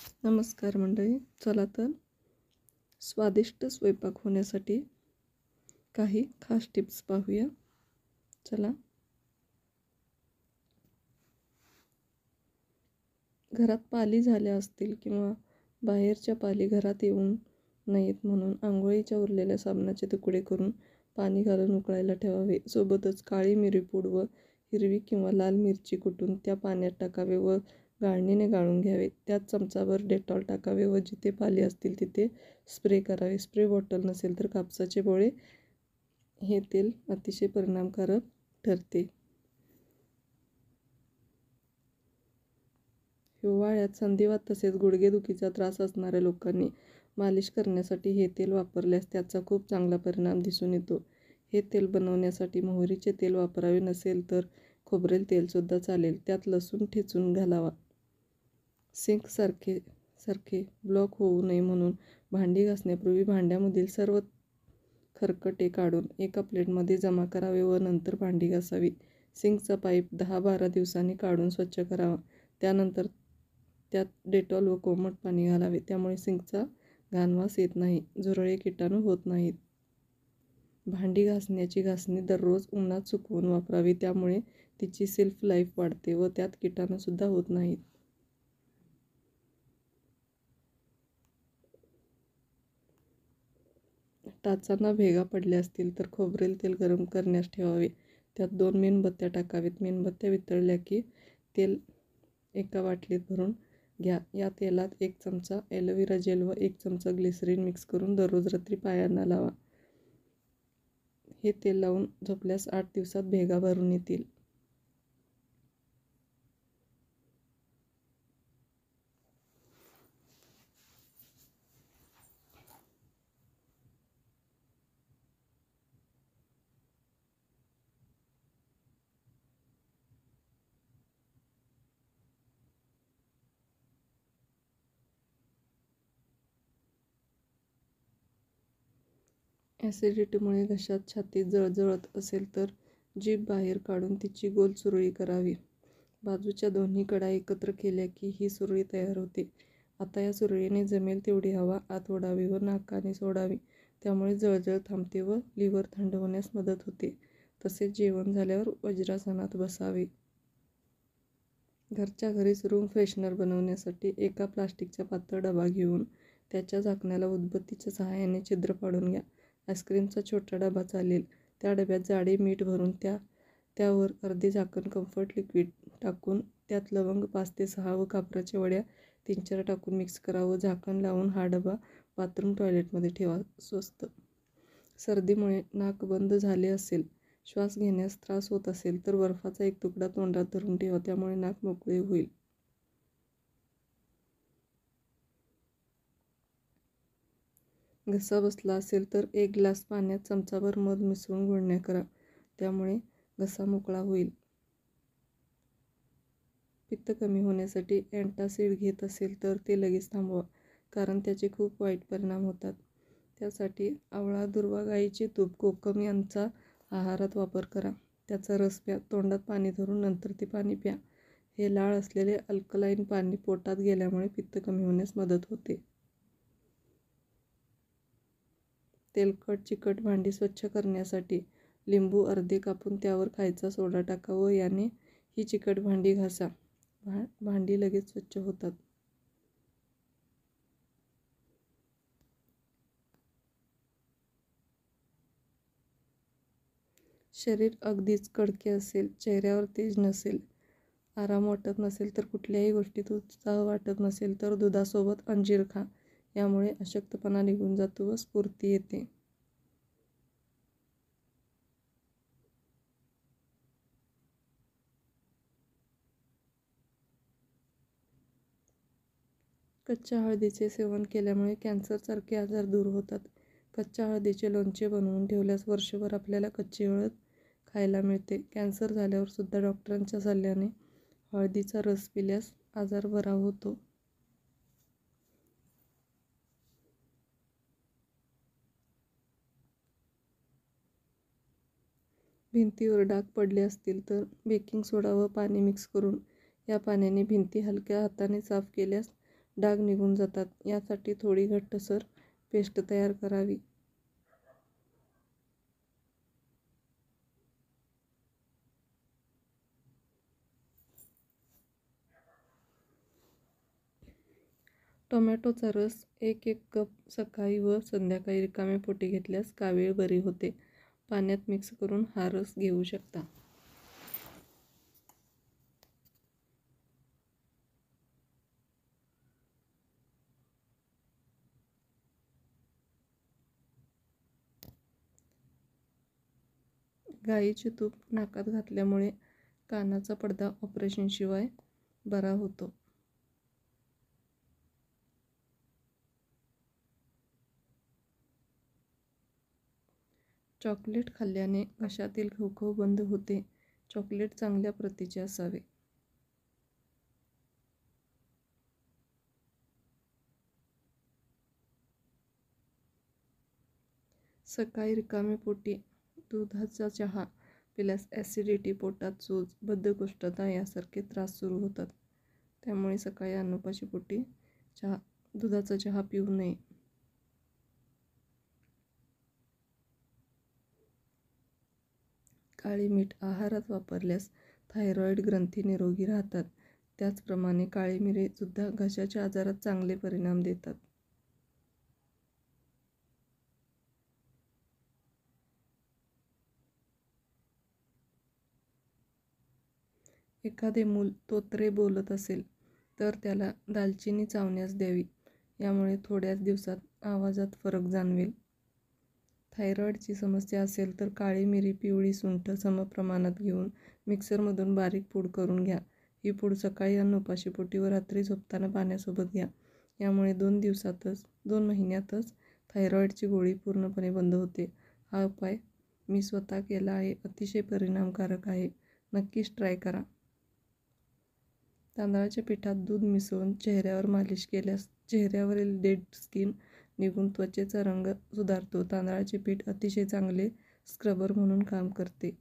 नमस्कार मंडळी. चला तर स्वादिष्ट स्वयंपाक होण्यासाठी काही खास टिप्स पाहूया. चला. घरात पाली झाल्या असतील किंवा बाहेरच्या पाली घरात येऊन नयेत म्हणून आंघोळीच्या उरलेल्या साबणाचे तुकडे करून पाणी घालून उकळायला ठेवावे. सोबतच काळी मिरीपूड व हिरवी किंवा लाल मिरची कुटून त्या पाण्यात टाकावे व गाळणीने गाळून घ्यावे. त्यात चमचाभर डेटॉल टाकावे व जिथे पाली असतील तिथे स्प्रे करावे. स्प्रे बॉटल नसेल तर कापसाचे बोळे. हे तेल अतिशय परिणामकारक ठरते. हिवाळ्यात संधिवात तसेच गुडघेदुखीचा त्रास असणाऱ्या लोकांनी मालिश करण्यासाठी हे तेल वापरल्यास त्याचा खूप चांगला परिणाम दिसून येतो. हे तेल बनवण्यासाठी मोहरीचे तेल वापरावे, नसेल तर खोबरेल तेलसुद्धा चालेल. त्यात लसूण ठेचून घालावा. सिंक सारखे ब्लॉक होऊ नये म्हणून भांडी घासण्यापूर्वी भांड्यामधील सर्व खरकटे काढून एका प्लेटमध्ये जमा करावे व नंतर भांडी घासावी. सिंकचा पाईप 10-12 दिवसांनी काढून स्वच्छ करावा. त्यानंतर त्यात डेटॉल व कोमट पाणी घालावे. त्यामुळे सिंकचा घाणवास येत नाही, झुरळे किटाणू होत नाहीत. भांडी घासण्याची घासणी दररोज उन्हात सुकवून वापरावी. त्यामुळे तिची शेल्फ लाईफ वाढते व त्यात किटाणूसुद्धा होत नाहीत. टाचांना भेगा पडल्या असतील तर खोबरेल तेल गरम करण्यास ठेवावे. त्यात 2 मेणबत्त्या टाकावेत. मेणबत्त्या वितळल्या की तेल एका बाटलीत भरून घ्या. या तेलात 1 चमचा ॲलोव्हेरा जेल व 1 चमचा ग्लिसरीन मिक्स करून दररोज रात्री पायांना लावा. हे तेल लावून झोपल्यास 8 दिवसात भेगा भरून येतील. ॲसिडिटीमुळे घशात छातीत जळजळत असेल तर जीभ बाहेर काढून तिची गोल सुरळी करावी. बाजूच्या दोन्ही कडा एकत्र केल्या की ही सुरळी तयार होते. आता या सुरळीने जमेल तेवढी हवा आत ओढावी व नाकाने सोडावी. त्यामुळे जळजळ थांबते व लिव्हर थंड होण्यास मदत होते. तसेच जेवण झाल्यावर वज्रासनात बसावे. घरच्या घरीच रूम फ्रेशनर बनवण्यासाठी एका प्लास्टिकचा पातळ डबा घेऊन त्याच्या झाकणाला उदबत्तीच्या सहाय्याने छिद्र पाडून घ्या. आईस्क्रीमचा छोटा डबा चालेल. त्या डब्यात जाडे मीठ भरून त्यावर अर्धे झाकण कम्फर्ट लिक्विड टाकून त्यात लवंग 5 ते 6 व कापराच्या वड्या 3-4 टाकून मिक्स करा व झाकण लावून हा डबा बाथरूम टॉयलेटमध्ये ठेवा. स्वस्त. सर्दीमुळे नाक बंद झाले असेल, श्वास घेण्यास त्रास होत असेल तर बर्फाचा एक तुकडा तोंडात धरून ठेवा. त्यामुळे नाक मोकळे होईल. घसा बसला असेल तर 1 ग्लास पाण्यात चमचाभर मध मिसळून गुळण्या करा. त्यामुळे घसा मोकळा होईल. पित्त कमी होण्यासाठी अँटासिड घेत असेल तर ते लगेच थांबवा, कारण त्याचे खूप वाईट परिणाम होतात. त्यासाठी आवळा, दुर्वा, गाईचे तूप, कोकम यांचा आहारात वापर करा. त्याचा रस प्या. तोंडात पाणी धरून नंतर ते पाणी प्या. हे लाळ असलेले अल्कलाईन पाणी पोटात गेल्यामुळे पित्त कमी होण्यास मदत होते. तेलकट चिकट भांडी स्वच्छ करण्यासाठी लिंबू अर्धे कापून त्यावर खायचा सोडा टाका व याने ही चिकट भांडी घासा. भांडी लगेच स्वच्छ होतात. शरीर अगदीच कडके असेल, चेहऱ्यावर तेज नसेल, आराम वाटत नसेल तर कुठल्याही गोष्टीत उत्साह वाटत नसेल तर दुधासोबत अंजीर खा. यामुळे अशक्तपणा निघून जातो व स्फूर्ती येते. कच्च्या हळदीचे सेवन केल्यामुळे कॅन्सरसारखे आजार दूर होतात. कच्च्या हळदीचे लोणचे बनवून ठेवल्यास वर्षभर आपल्याला कच्ची हळद खायला मिळते. कॅन्सर झाल्यावर सुद्धा डॉक्टरांच्या सल्ल्याने हळदीचा रस पिल्यास आजार बरा होतो. भिंतीवर डाग पडले असतील तर बेकिंग सोडा व पाणी मिक्स करून या पाण्याने भिंती हलक्या हाताने साफ केल्यास डाग निघून जातात. यासाठी थोडी घट्टसर पेस्ट तयार करावी. टोमॅटोचा रस 1 कप सकाळी व संध्याकाळी रिकाम्या पोटी घेतल्यास कावीळ बरी होते. पाण्यात मिक्स करून हा रस घेऊ शकता. गाईचे तूप नाकात घातल्यामुळे कानाचा पडदा ऑपरेशनशिवाय बरा होतो. चॉकलेट खाल्ल्याने घशातील खवखव बंद होते. चॉकलेट चांगल्या प्रतीचे असावे. सकाळी रिकाम्या पोटी दुधाचा चहा पिल्यास ॲसिडिटी, पोटात सूज, बद्धकोष्ठता यासारखे त्रास सुरू होतात. त्यामुळे सकाळी अन्नपाशी पोटी दुधाचा चहा पिऊ नये. काळे मीठ आहारात वापरल्यास थायरॉईड ग्रंथी निरोगी राहतात. त्याचप्रमाणे काळी मिरी सुद्धा घशाच्या आजारात चांगले परिणाम देतात. एखादे मूल तोतरे बोलत असेल तर त्याला दालचिनी चावण्यास द्यावी. यामुळे थोड्याच दिवसात आवाजात फरक जाणवेल. थायरॉईडची समस्या असेल तर काळी मिरी, पिवळी सुंठ समप्रमाणात घेऊन मिक्सरमधून बारीक पूड करून घ्या. ही पूड सकाळी अन्नउपाशी पोटी व रात्री झोपताना पाण्यासोबत घ्या. यामुळे 2 महिन्यातच थायरॉईडची गोळी पूर्णपणे बंद होते. हा उपाय मी स्वतः केला आहे. अतिशय परिणामकारक आहे. नक्कीच ट्राय करा. तांदळाच्या पिठात दूध मिसळून चेहऱ्यावर मालिश केल्यास चेहऱ्यावरील डेड स्किन निघून त्वचेचा रंग सुधारतो. तांदळाचे पीठ अतिशय चांगले स्क्रबर म्हणून काम करते.